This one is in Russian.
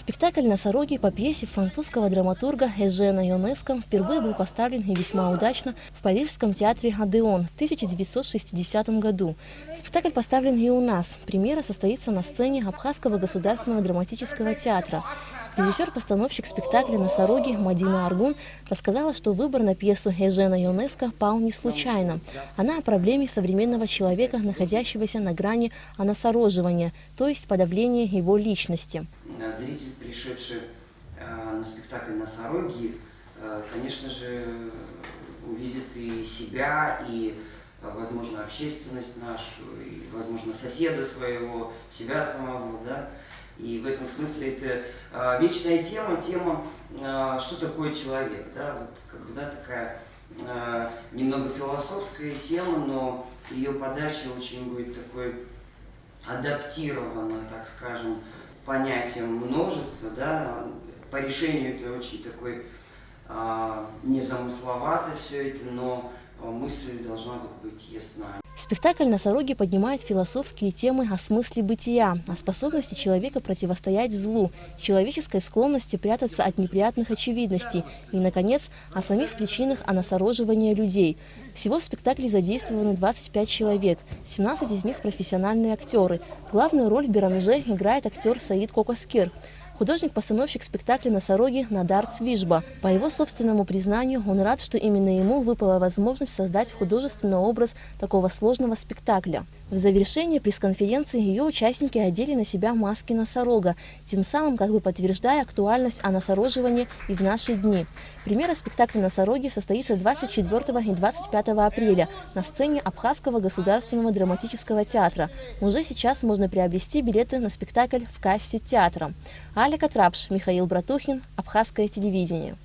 Спектакль «Носороги» по пьесе французского драматурга Эжена Ионеско впервые был поставлен и весьма удачно в Парижском театре «Одеон» в 1960 году. Спектакль поставлен и у нас. Премьера состоится на сцене Абхазского государственного драматического театра. Режиссер-постановщик спектакля «Носороги» Мадина Аргун рассказала, что выбор на пьесу Эжена Ионеско пал не случайно. Она о проблеме современного человека, находящегося на грани оносороживания, то есть подавления его личности. Зритель, пришедший на спектакль «Носороги», конечно же, увидит и себя, и, возможно, общественность нашу, и, возможно, соседа своего, себя самого, да. И в этом смысле это вечная тема, что такое человек, да, вот как бы, да, такая немного философская тема, но ее подача очень будет такой адаптирована, так скажем, понятием множества, да, по решению это очень такой незамысловато все это, но мысль должна быть ясна. Спектакль «Носороги» поднимает философские темы о смысле бытия, о способности человека противостоять злу, человеческой склонности прятаться от неприятных очевидностей и, наконец, о самих причинах оносороживания людей. Всего в спектакле задействованы 25 человек, 17 из них профессиональные актеры. Главную роль в Беранже играет актер Саид Кокоскер. Художник-постановщик спектакля «Носороги» Надар Цвижба. По его собственному признанию, он рад, что именно ему выпала возможность создать художественный образ такого сложного спектакля. В завершении пресс-конференции ее участники одели на себя маски носорога, тем самым как бы подтверждая актуальность оносороживания и в наши дни. Премьера спектакля «Носороги» состоится 24 и 25 апреля на сцене Абхазского государственного драматического театра. Уже сейчас можно приобрести билеты на спектакль в кассе театра. Аля Катрапш, Михаил Братухин, Абхазское телевидение.